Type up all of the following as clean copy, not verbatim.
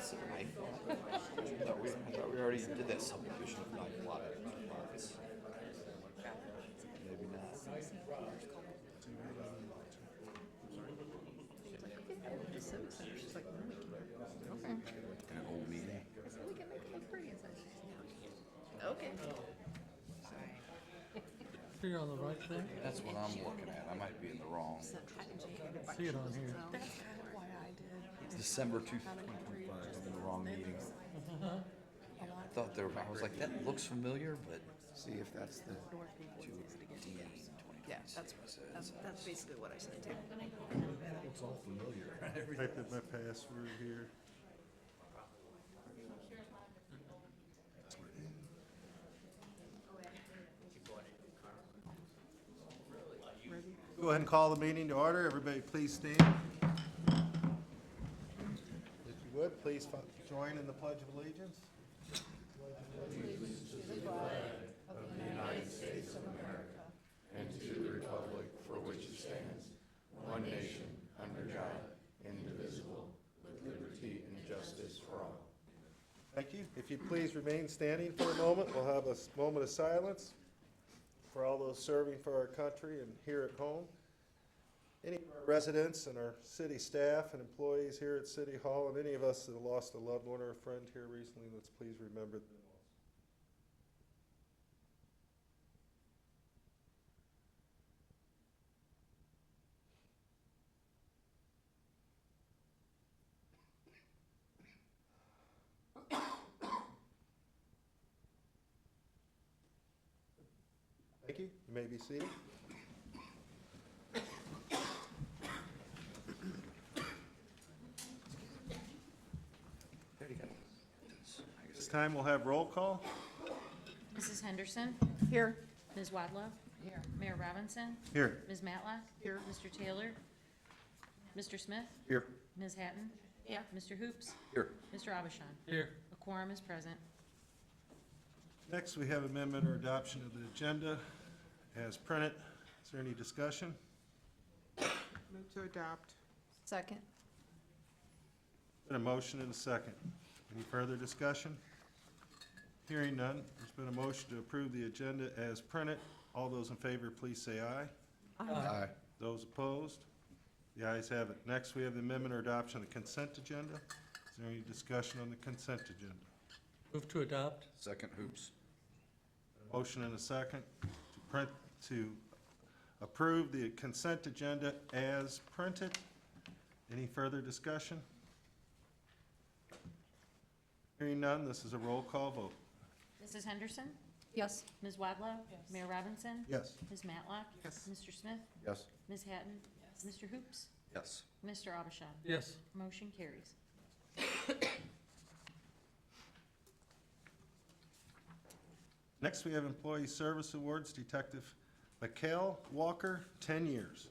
I thought we already did that subdivision of knife lot lots. Maybe not. She's like, no, we can't. Okay. In an old meeting. So we can make it look pretty inside. Okay. You're on the right thing? That's what I'm looking at. I might be in the wrong. See it on here. That's kind of why I did. December 2025. I'm in the wrong meeting. I thought there. I was like, that looks familiar, but see if that's the D 20. Yeah, that's basically what I said too. That looks all familiar. Type in my password here. Ready? Go ahead and call the meeting to order. Everybody please stand. If you would, please join in the Pledge of Allegiance. Thank you. If you please remain standing for a moment, we'll have a moment of silence for all those serving for our country and here at home. Any of our residents and our city staff and employees here at City Hall, and any of us that have lost a loved one or a friend here recently, let's please remember them. Thank you. You may be seated. This time we'll have roll call. Mrs. Henderson? Here. Ms. Wadlow? Here. Mayor Robinson? Here. Ms. Matlock? Here. Mr. Taylor? Mr. Smith? Here. Ms. Hatton? Yeah. Mr. Hoops? Here. Mr. Abishon? Here. A quorum is present. Next, we have amendment or adoption of the agenda as printed. Is there any discussion? Move to adopt. Second. Been a motion and a second. Any further discussion? Hearing none, there's been a motion to approve the agenda as printed. All those in favor, please say aye. Aye. Those opposed? The ayes have it. Next, we have the amendment or adoption of the consent agenda. Is there any discussion on the consent agenda? Move to adopt. Second Hoops. Motion and a second to approve the consent agenda as printed. Any further discussion? Hearing none, this is a roll call vote. Mrs. Henderson? Yes. Ms. Wadlow? Mayor Robinson? Yes. Ms. Matlock? Yes. Mr. Smith? Yes. Ms. Hatton? Mr. Hoops? Yes. Mr. Abishon? Yes. Motion carries. Next, we have Employee Service Awards, Detective Mikhail Walker, 10 years.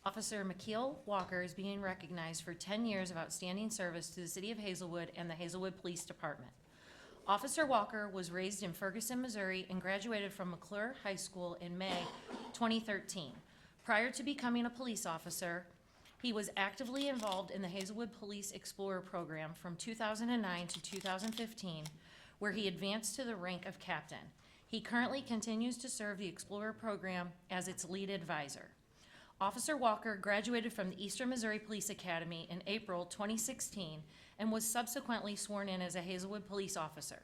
Officer McKeel Walker is being recognized for 10 years of outstanding service to the City of Hazelwood and the Hazelwood Police Department. Officer Walker was raised in Ferguson, Missouri, and graduated from McClure High School in May 2013. Prior to becoming a police officer, he was actively involved in the Hazelwood Police Explorer program from 2009 to 2015, where he advanced to the rank of captain. He currently continues to serve the Explorer program as its lead advisor. Officer Walker graduated from the Eastern Missouri Police Academy in April 2016 and was subsequently sworn in as a Hazelwood police officer.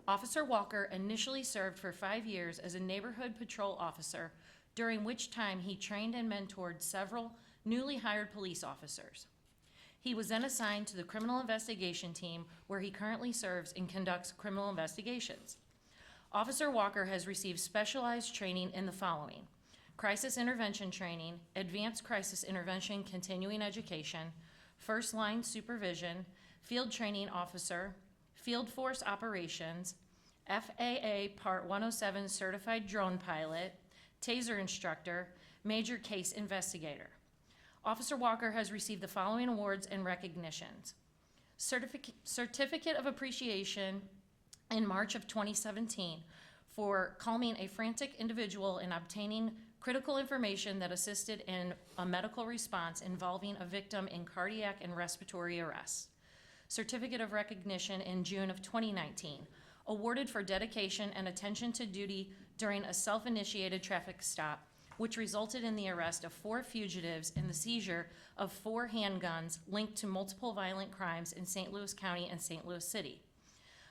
Officer Walker initially served for 5 years as a neighborhood patrol officer, during which time he trained and mentored several newly hired police officers. He was then assigned to the criminal investigation team, where he currently serves and conducts criminal investigations. Officer Walker has received specialized training in the following: crisis intervention training, advanced crisis intervention continuing education, first line supervision, field training officer, field force operations, FAA Part 107 certified drone pilot, taser instructor, major case investigator. Officer Walker has received the following awards and recognitions: Certificate of Appreciation in March of 2017 for calming a frantic individual and obtaining critical information that assisted in a medical response involving a victim in cardiac and respiratory arrest. Certificate of recognition in June of 2019, awarded for dedication and attention to duty during a self-initiated traffic stop, which resulted in the arrest of 4 fugitives and the seizure of 4 handguns linked to multiple violent crimes in St. Louis County and St. Louis City.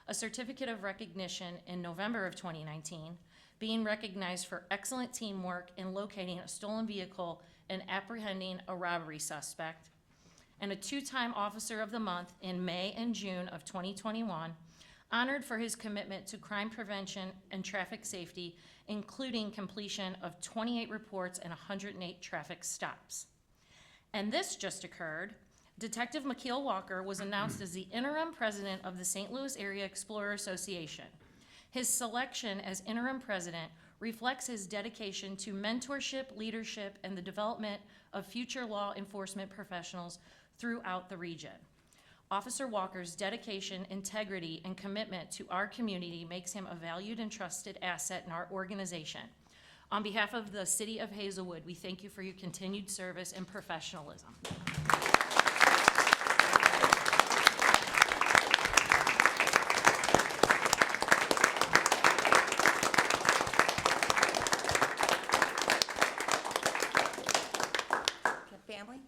A certificate of recognition in November of 2019, being recognized for excellent teamwork in locating a stolen vehicle and apprehending a robbery suspect, and a 2-time Officer of the Month in May and June of 2021, honored for his commitment to crime prevention and traffic safety, including completion of 28 reports and 108 traffic stops. And this just occurred. Detective McKeel Walker was announced as the interim president of the St. Louis Area Explorer Association. His selection as interim president reflects his dedication to mentorship, leadership, and the development of future law enforcement professionals throughout the region. Officer Walker's dedication, integrity, and commitment to our community makes him a valued and trusted asset in our organization. On behalf of the City of Hazelwood, we thank you for your continued service and professionalism. Family?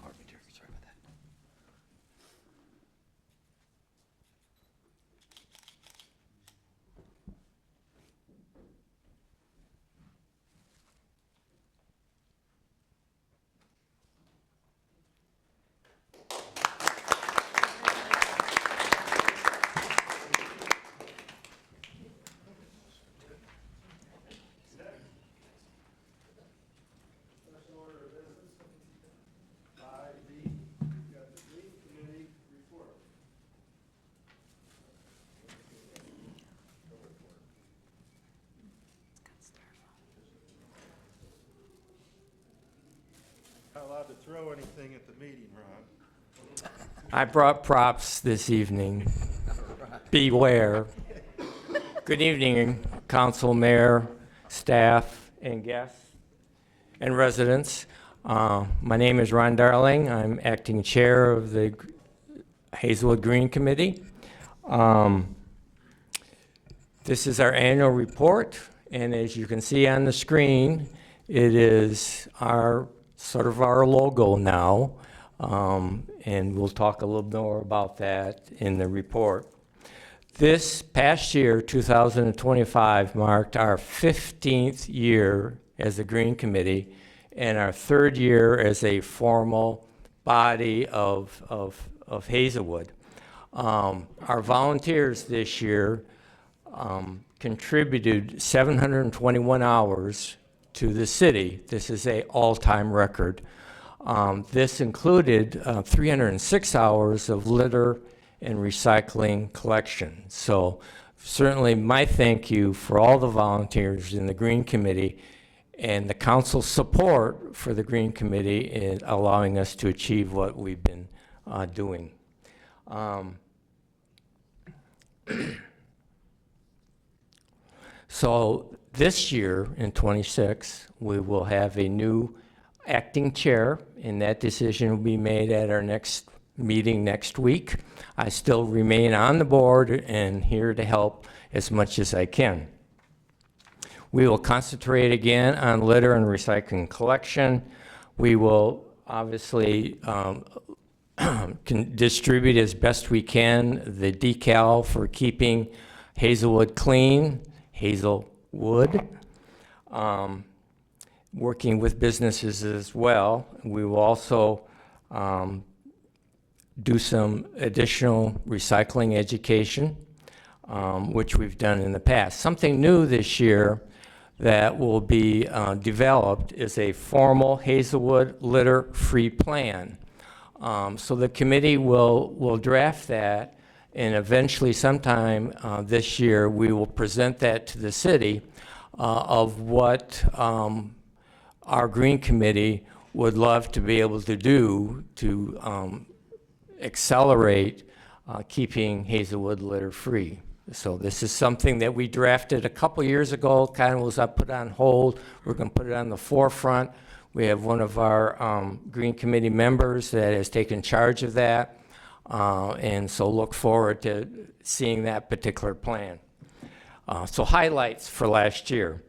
Pardon me, dear. Sorry about that. First order of business, 5B, we've got the Green Committee report. Not allowed to throw anything at the meeting, Ron. I brought props this evening. Beware. Good evening, council, mayor, staff, and guests, and residents. My name is Ron Darling. I'm acting chair of the Hazelwood Green Committee. This is our annual report, and as you can see on the screen, it is our sort of our logo now, and we'll talk a little more about that in the report. This past year, 2025, marked our 15th year as a Green Committee and our 3rd year as a formal body of Hazelwood. Our volunteers this year contributed 721 hours to the city. This is an all-time record. This included 306 hours of litter and recycling collection. So certainly my thank you for all the volunteers in the Green Committee and the council's support for the Green Committee in allowing us to achieve what we've been doing. So this year in '26, we will have a new acting chair, and that decision will be made at our next meeting next week. I still remain on the board and here to help as much as I can. We will concentrate again on litter and recycling collection. We will obviously can distribute as best we can the decal for keeping Hazelwood clean, Hazelwood. Working with businesses as well. We will also do some additional recycling education, which we've done in the past. Something new this year, that will be developed is a formal Hazelwood litter-free plan. So the committee will draft that, and eventually sometime this year, we will present that to the city of what our Green Committee would love to be able to do to accelerate keeping Hazelwood litter-free. So this is something that we drafted a couple years ago, kind of was put on hold. We're going to put it on the forefront. We have one of our Green Committee members that has taken charge of that, and so look forward to seeing that particular plan. So highlights for last year.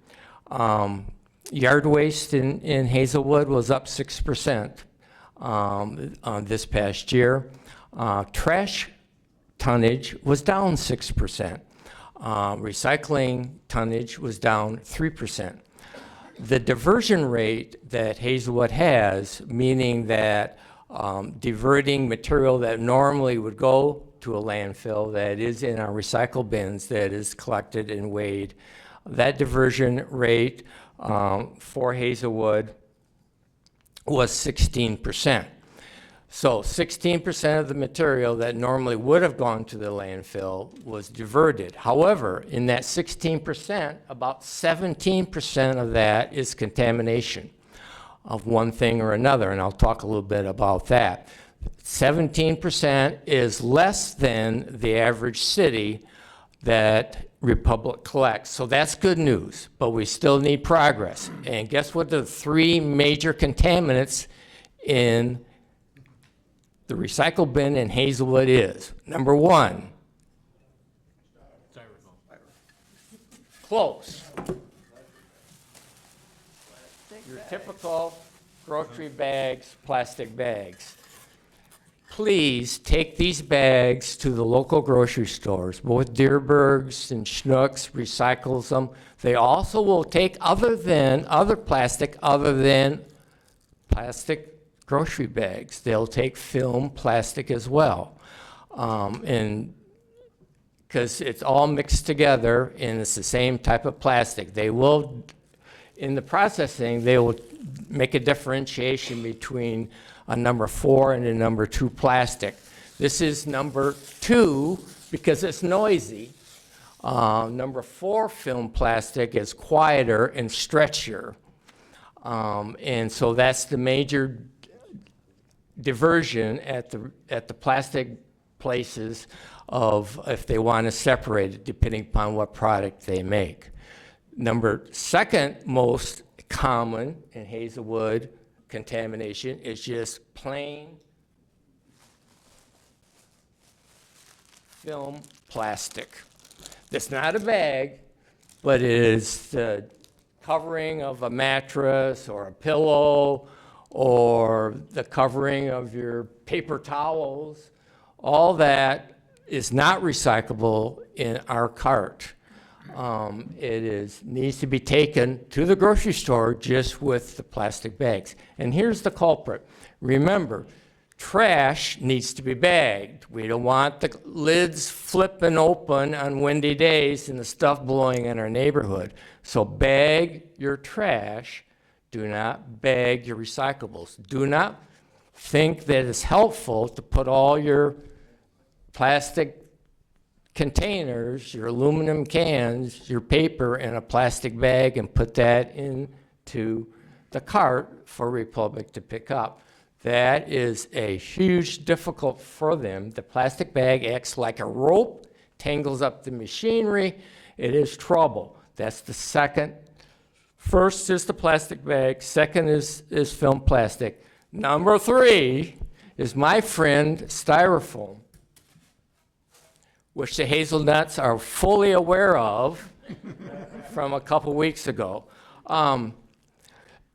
Yard waste in Hazelwood was up 6% this past year. Trash tonnage was down 6%. Recycling tonnage was down 3%. The diversion rate that Hazelwood has, meaning that diverting material that normally would go to a landfill that is in our recycle bins that is collected and weighed, that diversion rate for Hazelwood was 16%. So 16% of the material that normally would have gone to the landfill was diverted. However, in that 16%, about 17% of that is contamination of one thing or another, and I'll talk a little bit about that. 17% is less than the average city that Republic collects. So that's good news, but we still need progress. And guess what the three major contaminants in the recycle bin in Hazelwood is? Number one. Close. Your typical grocery bags, plastic bags. Please take these bags to the local grocery stores. Both Deerbergs and Schnucks recycles them. They also will take other plastic grocery bags. They'll take film plastic as well. And because it's all mixed together and it's the same type of plastic. They will, in the processing, they will make a differentiation between a number 4 and a number 2 plastic. This is number 2 because it's noisy. Number 4 film plastic is quieter and stretchier. And so that's the major diversion at the plastic places of if they want to separate it depending upon what product they make. Second most common in Hazelwood contamination is just plain film plastic. That's not a bag, but it is the covering of a mattress or a pillow or the covering of your paper towels. All that is not recyclable in our cart. Needs to be taken to the grocery store just with the plastic bags. And here's the culprit. Remember, trash needs to be bagged. We don't want the lids flipping open on windy days and the stuff blowing in our neighborhood. So bag your trash. Do not bag your recyclables. Do not think that it's helpful to put all your plastic containers, your aluminum cans, your paper in a plastic bag and put that into the cart for Republic to pick up. That is a huge difficult for them. The plastic bag acts like a rope, tangles up the machinery. It is trouble. That's the second. First is the plastic bag. Second is film plastic. Number 3 is my friend styrofoam, which the Hazelnuts are fully aware of from a couple weeks ago.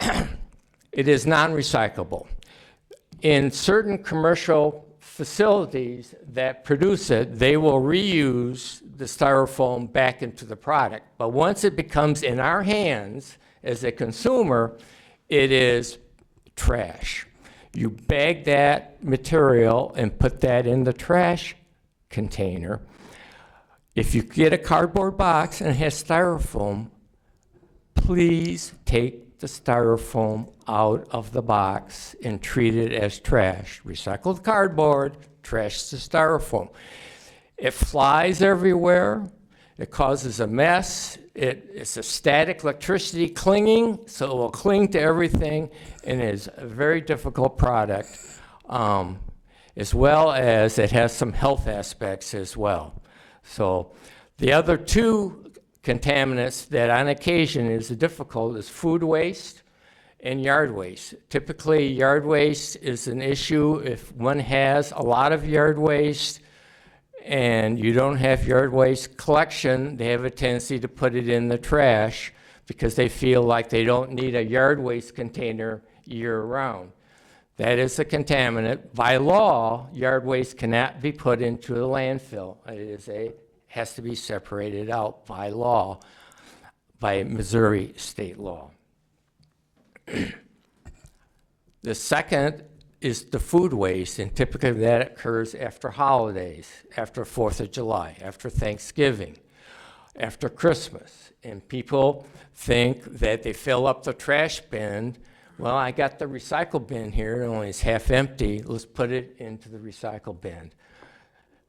It is non-recyclable. In certain commercial facilities that produce it, they will reuse the styrofoam back into the product. But once it becomes in our hands as a consumer, it is trash. You bag that material and put that in the trash container. If you get a cardboard box and it has styrofoam, please take the styrofoam out of the box and treat it as trash. Recycled cardboard, trash the styrofoam. It flies everywhere. It causes a mess. It's a static electricity clinging, so it will cling to everything, and is a very difficult product, as well as it has some health aspects as well. So the other two contaminants that on occasion is difficult is food waste and yard waste. Typically, yard waste is an issue if one has a lot of yard waste and you don't have yard waste collection. They have a tendency to put it in the trash because they feel like they don't need a yard waste container year-round. That is a contaminant. By law, yard waste cannot be put into a landfill. Has to be separated out by law, by Missouri state law. The second is the food waste, and typically that occurs after holidays, after 4th of July, after Thanksgiving, after Christmas. And people think that they fill up the trash bin. Well, I got the recycle bin here, it only is half empty, let's put it into the recycle bin.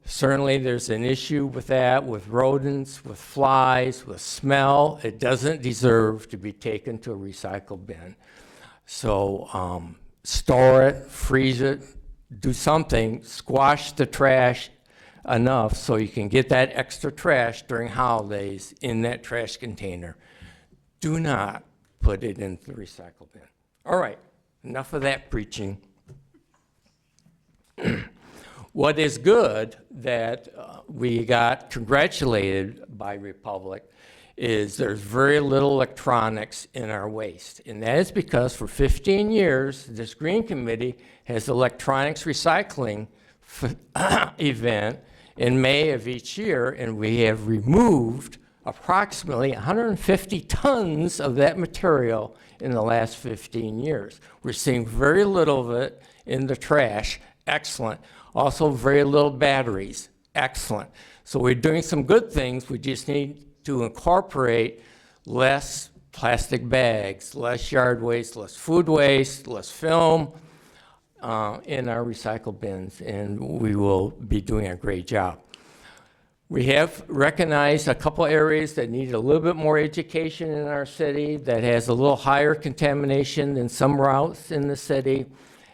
Certainly there's an issue with that, with rodents, with flies, with smell. It doesn't deserve to be taken to a recycle bin. So store it, freeze it, do something, squash the trash enough so you can get that extra trash during holidays in that trash container. Do not put it into the recycle bin. All right, enough of that preaching. What is good that we got congratulated by Republic is there's very little electronics in our waste. And that is because for 15 years, this Green Committee has electronics recycling event in May of each year, and we have removed approximately 150 tons of that material in the last 15 years. We're seeing very little of it in the trash. Excellent. Also very little batteries. Excellent. So we're doing some good things. We just need to incorporate less plastic bags, less yard waste, less food waste, less film in our recycle bins, and we will be doing a great job. We have recognized a couple areas that need a little bit more education in our city that has a little higher contamination than some routes in the city.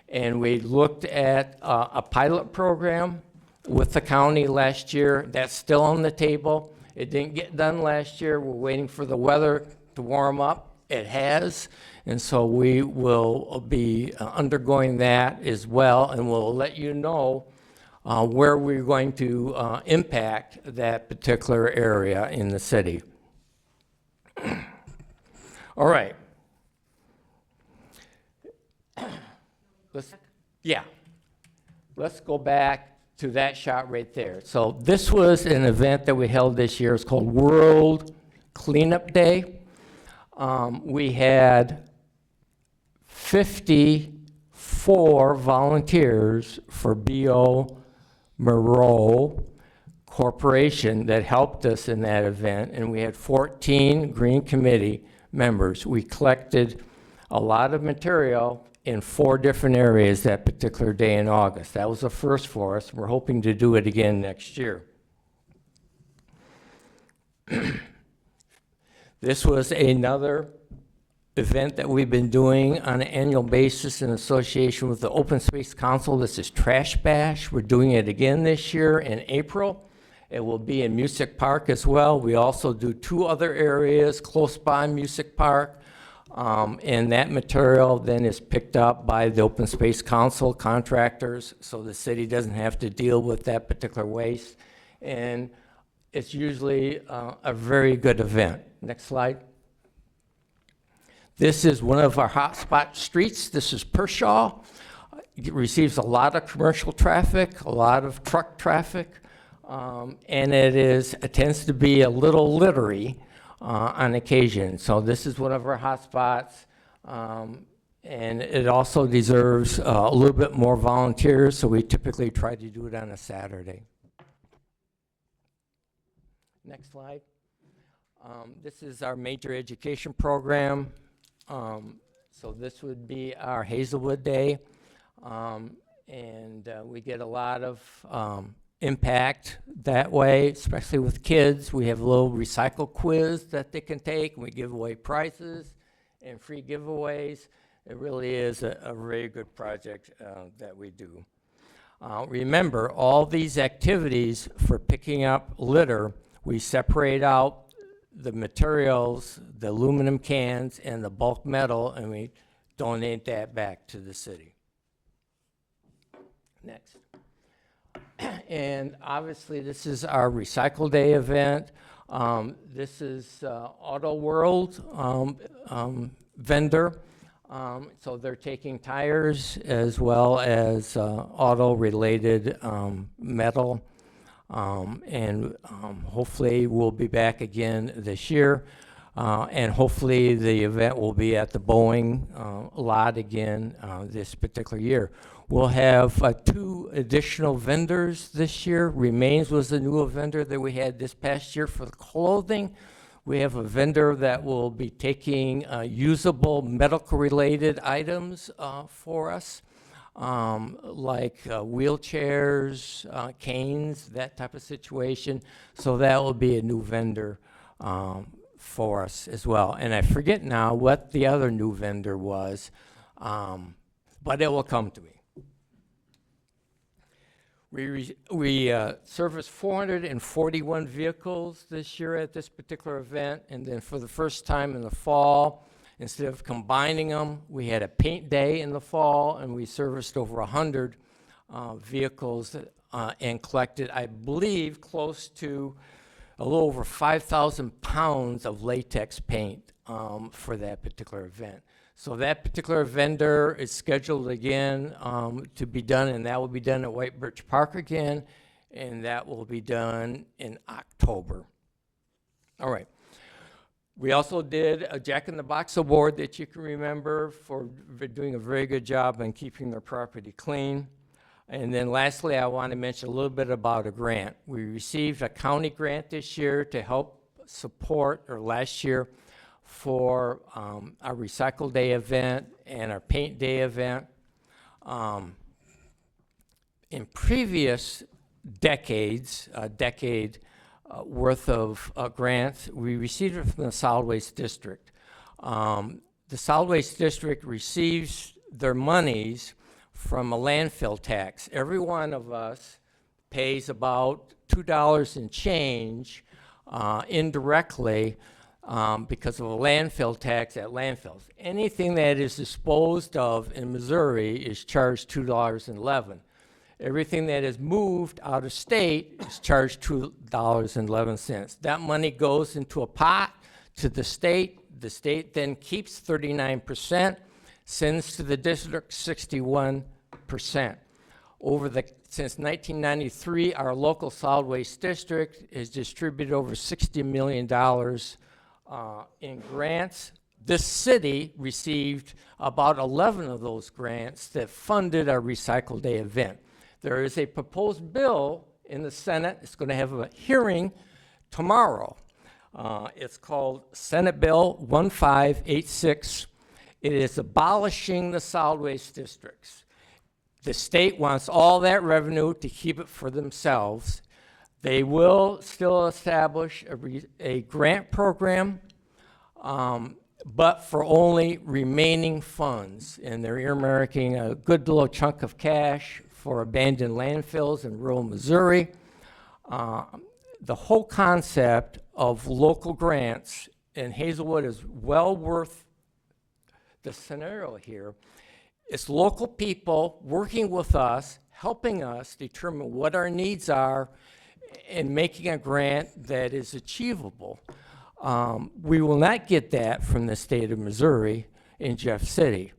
And we looked at a pilot program with the county last year. That's still on the table. It didn't get done last year. We're waiting for the weather to warm up. It has. And so we will be undergoing that as well, and we'll let you know where we're going to impact that particular area in the city. All right. Let's go back to that shot right there. So this was an event that we held this year. It's called World Cleanup Day. We had 54 volunteers for B.O. Moreau Corporation that helped us in that event, and we had 14 Green Committee members. We collected a lot of material in 4 different areas that particular day in August. That was a first for us. We're hoping to do it again next year. This was another event that we've been doing on an annual basis in association with the Open Space Council. This is Trash Bash. We're doing it again this year in April. It will be in Music Park as well. We also do 2 other areas close by Music Park. And that material then is picked up by the Open Space Council contractors, so the city doesn't have to deal with that particular waste. And it's usually a very good event. Next slide. This is one of our hotspot streets. This is Pershaw. It receives a lot of commercial traffic, a lot of truck traffic, and it tends to be a little littery on occasion. So this is one of our hot spots, and it also deserves a little bit more volunteers, so we typically try to do it on a Saturday. Next slide. This is our major education program. So this would be our Hazelwood Day. And we get a lot of impact that way, especially with kids. We have a little recycle quiz that they can take, and we give away prizes and free giveaways. It really is a very good project that we do. Remember, all these activities for picking up litter, we separate out the materials, the aluminum cans, and the bulk metal, and we donate that back to the city. Next. And obviously, this is our Recycle Day event. This is Auto World vendor. So they're taking tires as well as auto-related metal. And hopefully we'll be back again this year. And hopefully the event will be at the Boeing lot again this particular year. We'll have 2 additional vendors this year. Remains was a new vendor that we had this past year for the clothing. We have a vendor that will be taking usable medical-related items for us, like wheelchairs, canes, that type of situation. So that will be a new vendor for us as well. And I forget now what the other new vendor was, but it will come to me. We serviced 441 vehicles this year at this particular event, and then for the first time in the fall, instead of combining them, we had a paint day in the fall, and we serviced over 100 vehicles and collected, I believe, close to a little over 5,000 pounds of latex paint for that particular event. So that particular vendor is scheduled again to be done, and that will be done at White Birch Park again, and that will be done in October. All right. We also did a Jack in the Box award that you can remember for doing a very good job on keeping their property clean. And then lastly, I want to mention a little bit about a grant. We received a county grant this year to help support, or last year, for our Recycle Day event and our Paint Day event. In previous decades, a decade worth of grants, we received it from the Solid Waste District. The Solid Waste District receives their monies from a landfill tax. Every one of us pays about $2 and change indirectly because of a landfill tax at landfills. Anything that is disposed of in Missouri is charged $2.11. Everything that is moved out of state is charged $2.11. That money goes into a pot to the state. The state then keeps 39%, sends to the district 61%. Since 1993, our local solid waste district has distributed over $60 million in grants. This city received about 11 of those grants that funded our Recycle Day event. There is a proposed bill in the Senate. It's going to have a hearing tomorrow. It's called Senate Bill 1586. It is abolishing the solid waste districts. The state wants all that revenue to keep it for themselves. They will still establish a grant program, but for only remaining funds. And they're earmarking a good little chunk of cash for abandoned landfills in rural Missouri. The whole concept of local grants in Hazelwood is well worth the scenario here. It's local people working with us, helping us determine what our needs are, and making a grant that is achievable. We will not get that from the state of Missouri in Jeff City.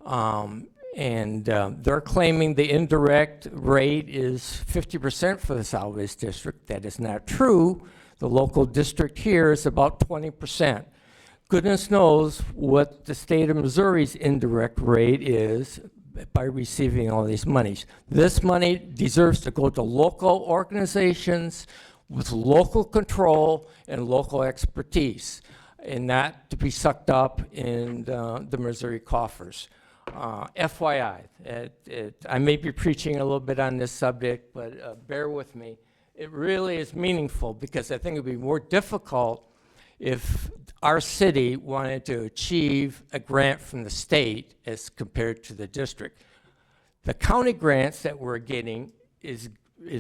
They're claiming the indirect rate is 50% for the solid waste district. That is not true. The local district here is about 20%. Goodness knows what the state of Missouri's indirect rate is by receiving all these monies. This money deserves to go to local organizations with local control and local expertise, and not to be sucked up in the Missouri coffers. FYI, I may be preaching a little bit on this subject, but bear with me. It really is meaningful, because I think it would be more difficult if our city wanted to achieve a grant from the state as compared to the district. The county grants that we're getting is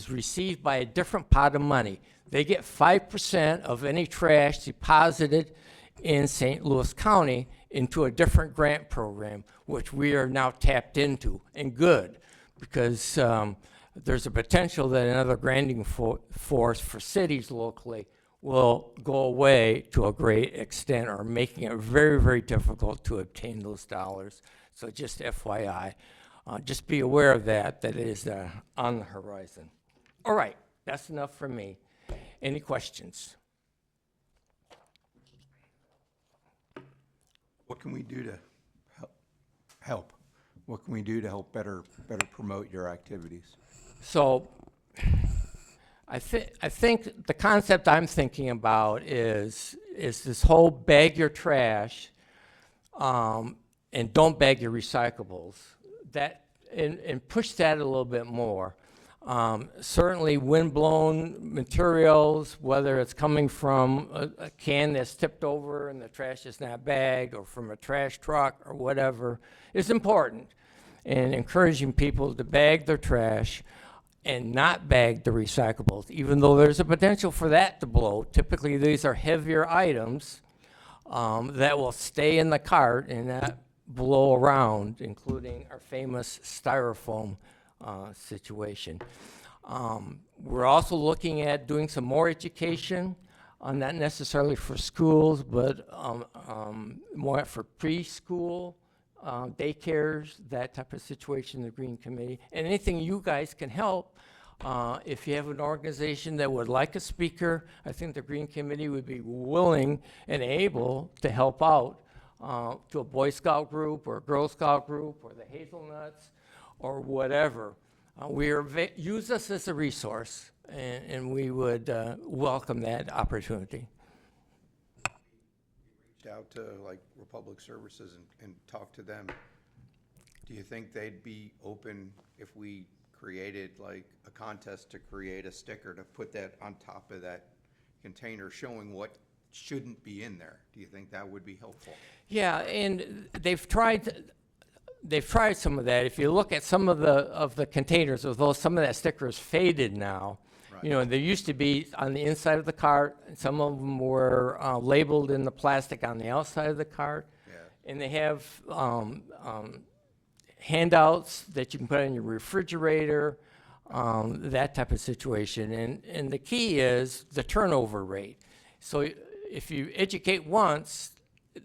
received by a different pot of money. They get 5% of any trash deposited in St. Louis County into a different grant program, which we are now tapped into, and good, because there's a potential that another granting force for cities locally will go away to a great extent, or making it very, very difficult to obtain those dollars. So just FYI, just be aware of that it is on the horizon. All right, that's enough for me. Any questions? What can we do to help? What can we do to help better promote your activities? So I think the concept I'm thinking about is this whole bag your trash and don't bag your recyclables. That and push that a little bit more. Certainly windblown materials, whether it's coming from a can that's tipped over and the trash is not bagged, or from a trash truck or whatever, is important. And encouraging people to bag their trash and not bag the recyclables, even though there's a potential for that to blow. Typically, these are heavier items that will stay in the cart and not blow around, including our famous styrofoam situation. We're also looking at doing some more education, not necessarily for schools, but more for preschool, daycares, that type of situation, the Green Committee. And anything you guys can help. If you have an organization that would like a speaker, I think the Green Committee would be willing and able to help out to a Boy Scout group or a Girl Scout group or the Hazelnuts or whatever. Use us as a resource, and we would welcome that opportunity. Reached out to like Republic Services and talked to them. Do you think they'd be open if we created like a contest to create a sticker to put that on top of that container showing what shouldn't be in there? Do you think that would be helpful? Yeah, and they've tried some of that. If you look at some of the containers, although some of that sticker is faded now, Right. you know, there used to be on the inside of the cart, and some of them were labeled in the plastic on the outside of the cart. Yeah. And they have handouts that you can put in your refrigerator, that type of situation. And the key is the turnover rate. So if you educate once,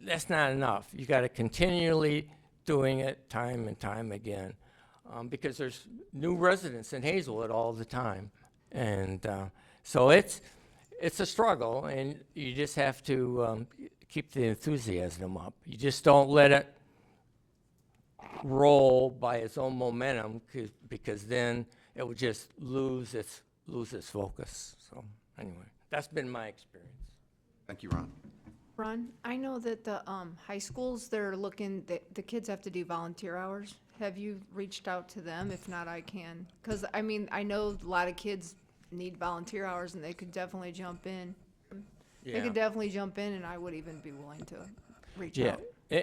that's not enough. You got to continually doing it time and time again, because there's new residents in Hazelwood all the time. And so it's a struggle, and you just have to keep the enthusiasm up. You just don't let it roll by its own momentum, because then it will just lose its focus. So anyway, that's been my experience. Thank you, Ron. Ron, I know that the high schools, they're looking, the kids have to do volunteer hours. Have you reached out to them? If not, I can. Because, I mean, I know a lot of kids need volunteer hours, and they could definitely jump in. They could definitely jump in, and I would even be willing to reach Yeah, out.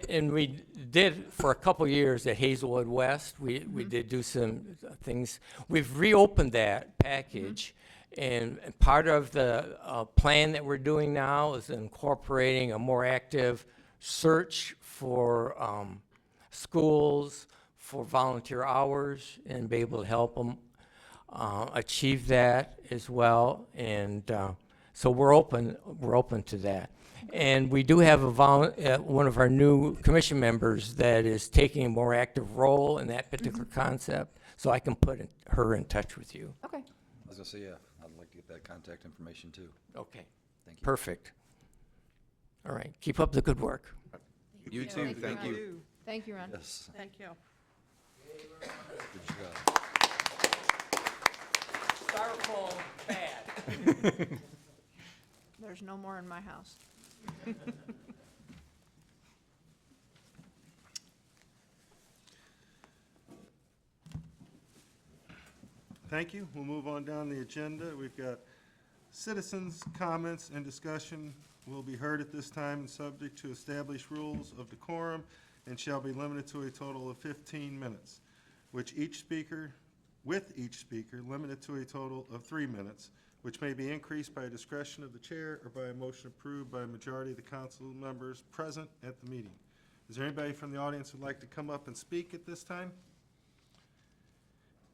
and we did for a couple years at Hazelwood West. We did do some things. We've reopened that package, and part of the plan that we're doing now is incorporating a more active search for schools for volunteer hours and be able to help them achieve that as well. And so we're open to that. And we do have one of our new commission members that is taking a more active role in that particular concept, so I can put her in touch with you. Okay. I was gonna say, yeah, I'd like to get that contact information too. Okay, Thank you. perfect. All right, keep up the good work. You too, thank you. Thank you, Ron. Yes, Thank you. good job. Styrofoam bad. There's no more in my house. Thank you. We'll move on down the agenda. We've got citizens' comments and discussion will be heard at this time and subject to established rules of decorum and shall be limited to a total of 15 minutes, with each speaker limited to a total of 3 minutes, which may be increased by discretion of the chair or by a motion approved by a majority of the council members present at the meeting. Is there anybody from the audience who'd like to come up and speak at this time?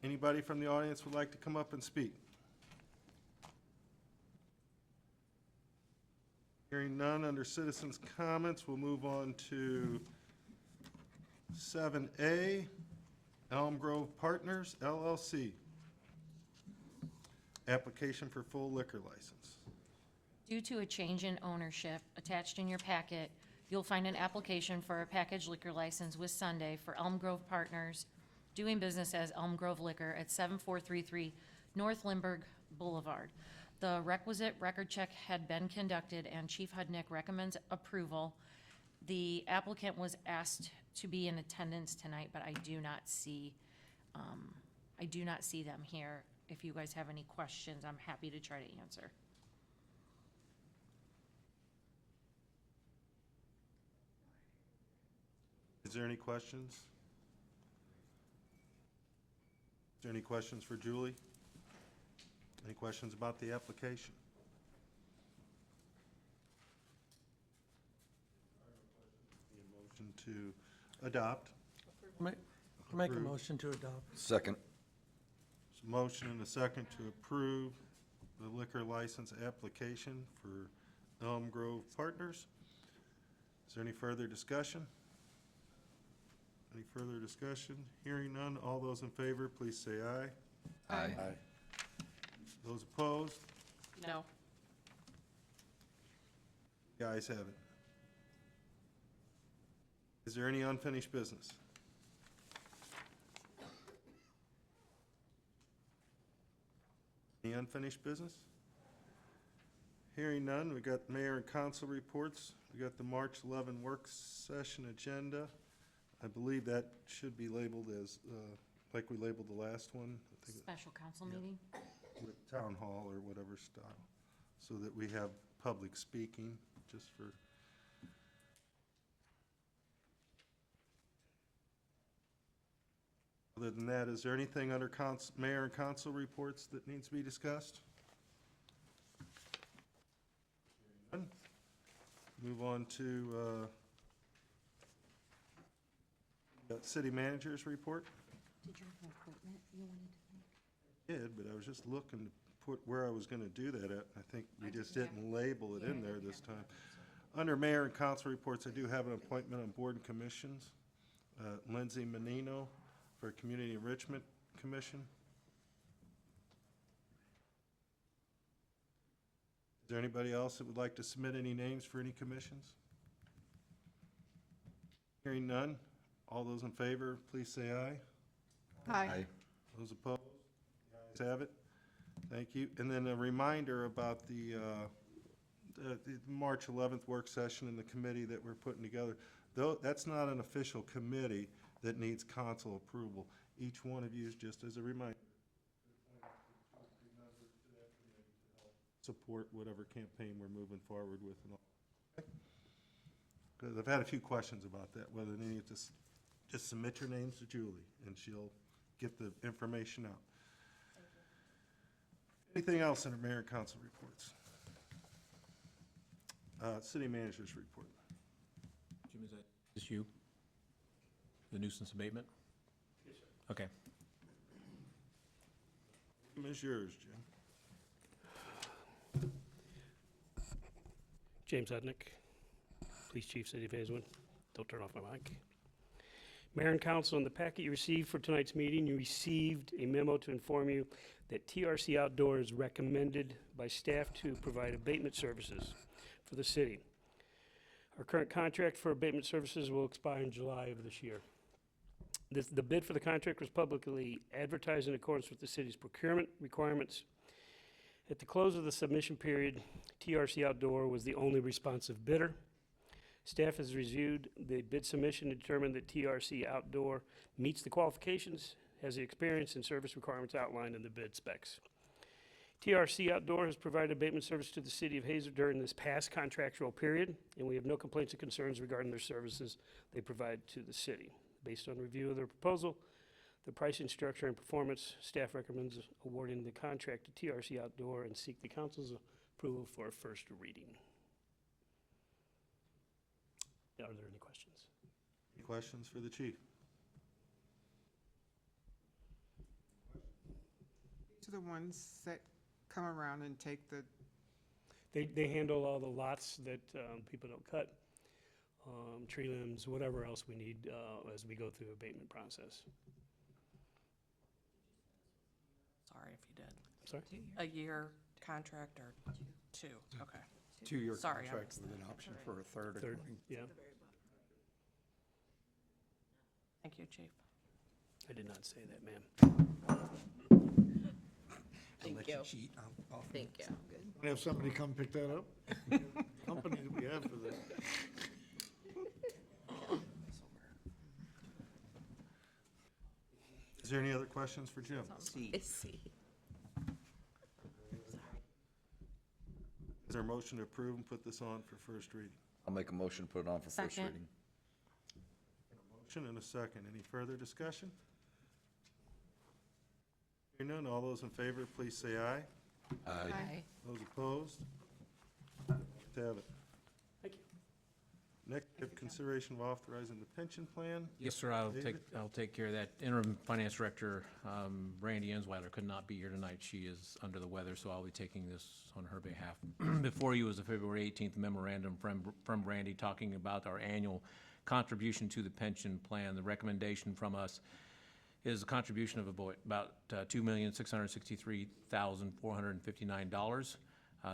Anybody from the audience would like to come up and speak? Hearing none under citizens' comments, we'll move on to 7A, Elm Grove Partners LLC. Application for full liquor license. Due to a change in ownership, attached in your packet, you'll find an application for a packaged liquor license with Sunday for Elm Grove Partners, doing business as Elm Grove Liquor at 7433 North Lindbergh Boulevard. The requisite record check had been conducted, and Chief Hudnick recommends approval. The applicant was asked to be in attendance tonight, but I do not see them here. If you guys have any questions, I'm happy to try to answer. Is there any questions? Is there any questions for Julie? Any questions about the application? Motion to adopt. Make a Approve. motion to adopt. Second. There's a motion and a second to approve the liquor license application for Elm Grove Partners. Is there any further discussion? Any further discussion? Hearing none, all those in favor, please say aye. Aye. Those opposed? No. The ayes have it. Is there any unfinished business? Any unfinished business? Hearing none, we got mayor and council reports. We got the March 11 work session agenda. I believe that should be labeled as, like we labeled the last one. I think Special council Yeah. meeting? with town hall or whatever style, so that we have public speaking, just for. Other than that, is there anything under mayor and council reports that needs to be discussed? None. Move on to, city manager's report. Did you have an appointment you wanted to make? Did, but I was just looking to put where I was gonna do that at. I think we just didn't label it in there this time. Under mayor and council reports, I do have an appointment on board and commissions. Lindsay Menino for Community Enrichment Commission. Is there anybody else that would like to submit any names for any commissions? Hearing none, all those in favor, please say aye. Hi. Those opposed? The ayes have it. Thank you. And then a reminder about the March 11th work session in the committee that we're putting together. Though, that's not an official committee that needs council approval. Each one of you is just as a reminder. Support whatever campaign we're moving forward with and all. Because I've had a few questions about that, whether they need to just submit your names to Julie and she'll get the information out. Anything else in the mayor and council reports? City manager's report. Jim, is this you? The nuisance abatement? Yes, sir. Okay. Name is yours, Jim. James Hudnick, Police Chief, City of Hazelwood. Don't turn off my mic. Mayor and Council, in the packet you received for tonight's meeting, you received a memo to inform you that TRC Outdoor is recommended by staff to provide abatement services for the city. Our current contract for abatement services will expire in July of this year. The bid for the contract was publicly advertised in accordance with the city's procurement requirements. At the close of the submission period, TRC Outdoor was the only responsive bidder. Staff has reviewed the bid submission and determined that TRC Outdoor meets the qualifications, has the experience and service requirements outlined in the bid specs. TRC Outdoor has provided abatement service to the city of Hazel during this past contractual period, and we have no complaints or concerns regarding their services they provide to the city. Based on review of their proposal, the pricing structure and performance, staff recommends awarding the contract to TRC Outdoor and seek the council's approval for a first reading. Are there any questions? Any questions for the chief? To the ones that come around and take the, They handle all the lots that people don't cut, tree limbs, whatever else we need as we go through the abatement process. Sorry if you did. Sorry? A year contract or two? Okay. 2-year Sorry, I contract missed with that. an option for a third. Third, according- yeah. Thank you, Chief. I did not say that, ma'am. I'll let you cheat. I'll- Thank you. We have somebody come pick that up? Company that we have for that. Is there any other questions for Jim? C. Is there a motion to approve and put this on for first reading? I'll make a motion to put it on for first Second. reading. Motion and a second. Any further discussion? Hearing none, all those in favor, please say aye. Aye. Those opposed? Ayes have it. Thank you. Next, we have consideration of authorizing the pension plan. Yes, sir, David? I'll take care of that. Interim Finance Director, Randy Ensweiler could not be here tonight. She is under the weather, so I'll be taking this on her behalf. Before you was the February 18th memorandum from Randy talking about our annual contribution to the pension plan. The recommendation from us is a contribution of about $2,663,459.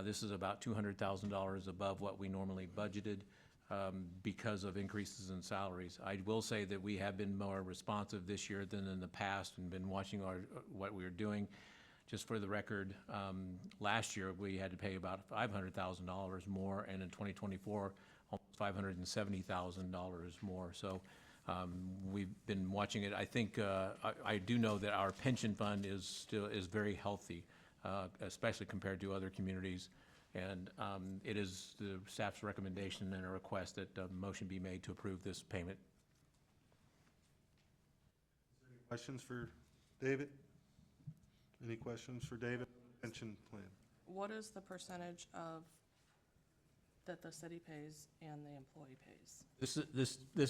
This is about $200,000 above what we normally budgeted because of increases in salaries. I will say that we have been more responsive this year than in the past and been watching what we are doing. Just for the record, last year we had to pay about $500,000 more, and in 2024, almost $570,000 more. So we've been watching it. I think I do know that our pension fund is very healthy, especially compared to other communities. And it is the staff's recommendation and a request that a motion be made to approve this payment. Questions for David? Any questions for David? Pension plan. What is the percentage of, that the city pays and the employee pays? This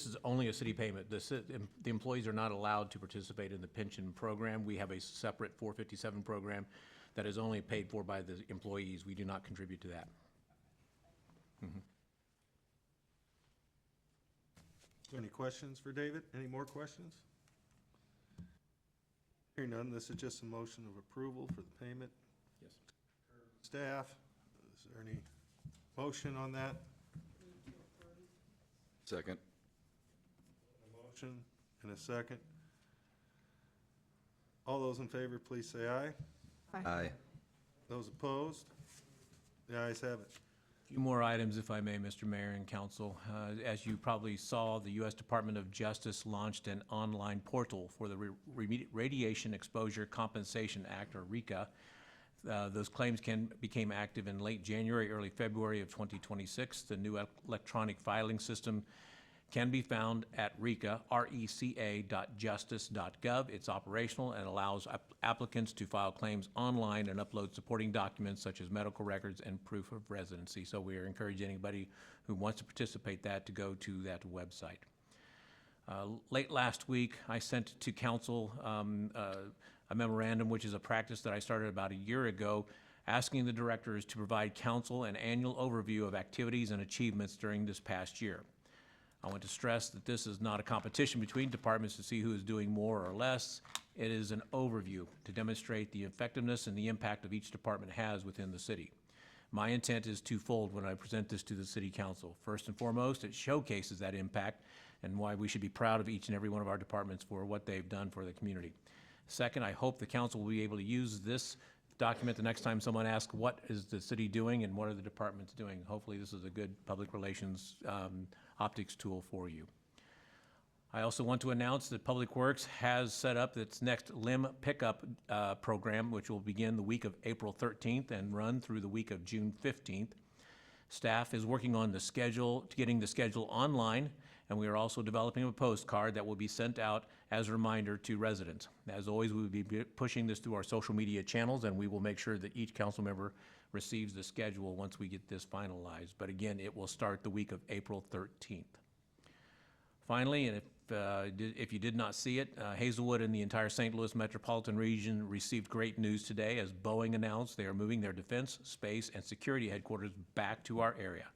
is only a city payment. The employees are not allowed to participate in the pension program. We have a separate 457 program that is only paid for by the employees. We do not contribute to that. Any questions for David? Any more questions? Hearing none, this is just a motion of approval for the payment. Yes. Staff, is there any motion on that? Second. A motion and a second. All those in favor, please say aye. Aye. Those opposed? The ayes have it. A few more items, if I may, Mr. Mayor and Council. As you probably saw, the U.S. Department of Justice launched an online portal for the Radiation Exposure Compensation Act, or RECA. Those claims became active in late January, early February of 2026. The new electronic filing system can be found at RECA, reca.justice.gov. It's operational and allows applicants to file claims online and upload supporting documents such as medical records and proof of residency. So we are encouraging anybody who wants to participate to go to that website. Late last week, I sent to council a memorandum, which is a practice that I started about a year ago, asking the directors to provide council an annual overview of activities and achievements during this past year. I want to stress that this is not a competition between departments to see who is doing more or less. It is an overview to demonstrate the effectiveness and the impact of each department has within the city. My intent is twofold when I present this to the City Council. First and foremost, it showcases that impact and why we should be proud of each and every one of our departments for what they've done for the community. Second, I hope the council will be able to use this document the next time someone asks, what is the city doing and what are the departments doing? Hopefully, this is a good public relations optics tool for you. I also want to announce that Public Works has set up its next limb pickup program, which will begin the week of April 13th and run through the week of June 15th. Staff is working on the schedule, getting the schedule online, and we are also developing a postcard that will be sent out as a reminder to residents. As always, we will be pushing this through our social media channels, and we will make sure that each council member receives the schedule once we get this finalized. But again, it will start the week of April 13th. Finally, and if you did not see it, Hazelwood and the entire St. Louis metropolitan region received great news today as Boeing announced they are moving their defense, space, and security headquarters back to our area.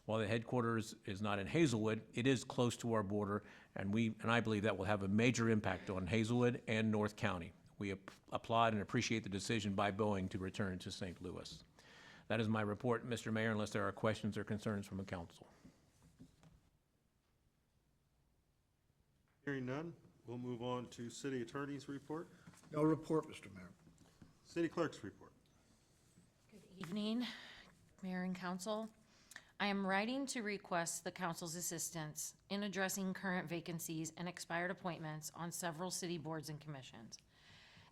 While the headquarters is not in Hazelwood, it is close to our border, and I believe that will have a major impact on Hazelwood and North County. We applaud and appreciate the decision by Boeing to return to St. Louis. That is my report, Mr. Mayor, unless there are questions or concerns from the council. Hearing none, we'll move on to city attorney's report. No report, Mr. Mayor. City clerk's report. Good evening, Mayor and Council. I am writing to request the council's assistance in addressing current vacancies and expired appointments on several city boards and commissions.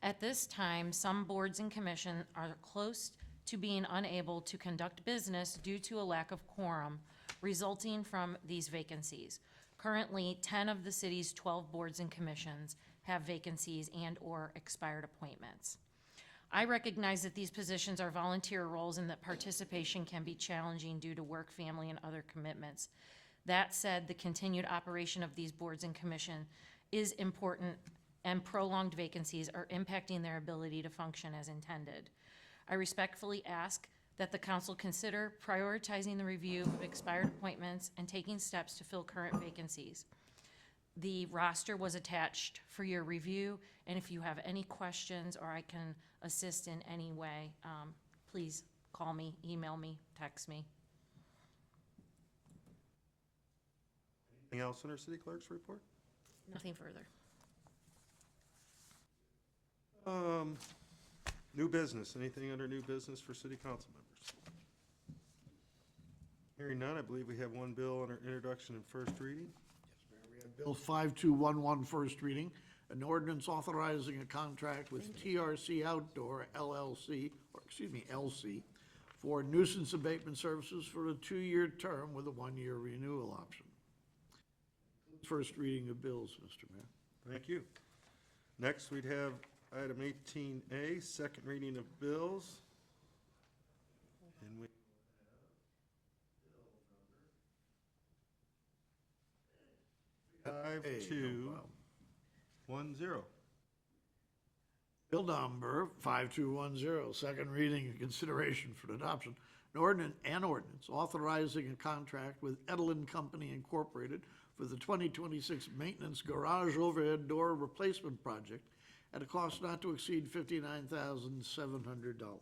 At this time, some boards and commissions are close to being unable to conduct business due to a lack of quorum resulting from these vacancies. Currently, 10 of the city's 12 boards and commissions have vacancies and/or expired appointments. I recognize that these positions are volunteer roles and that participation can be challenging due to work, family, and other commitments. That said, the continued operation of these boards and commission is important, and prolonged vacancies are impacting their ability to function as intended. I respectfully ask that the council consider prioritizing the review of expired appointments and taking steps to fill current vacancies. The roster was attached for your review, and if you have any questions or I can assist in any way, please call me, email me, text me. Anything else in our city clerk's report? Nothing further. New business, anything under new business for city council members? Hearing none, I believe we have one bill under introduction and first reading. Bill 5211, first reading, an ordinance authorizing a contract with TRC Outdoor LLC, LC, for nuisance abatement services for a 2-year term with a 1-year renewal option. First reading of bills, Mr. Mayor. Thank you. Next, we'd have item 18A, second reading of bills. And we 5210. Bill number 5210, second reading and consideration for adoption. An ordinance authorizing a contract with Edelin Company Incorporated for the 2026 maintenance garage overhead door replacement project at a cost not to exceed $59,700.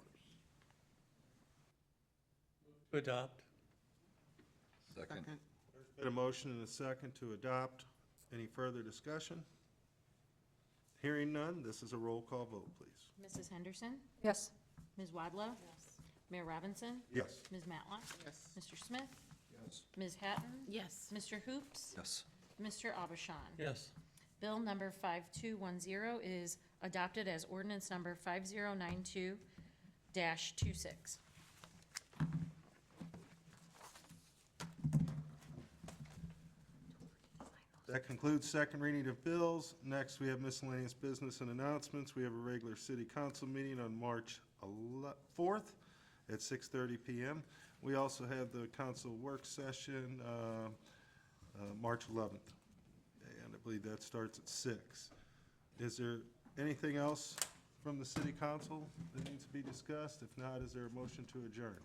Adopt. Second. Been a motion and a second to adopt. Any further discussion? Hearing none, this is a roll call vote, please. Mrs. Henderson? Yes. Ms. Wadlow? Yes. Mayor Robinson? Yes. Ms. Matlock? Yes. Mr. Smith? Yes. Ms. Hatton? Yes. Mr. Hoops? Yes. Mr. Abishan? Yes. Bill number 5210 is adopted as ordinance number 5092-26. That concludes second reading of bills. Next, we have miscellaneous business and announcements. We have a regular city council meeting on March 4th at 6:30 PM. We also have the council work session March 11th, and I believe that starts at 6. Is there anything else from the city council that needs to be discussed? If not, is there a motion to adjourn?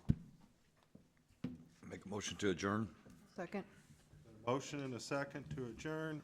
Make a motion to adjourn? Second. Motion and a second to adjourn.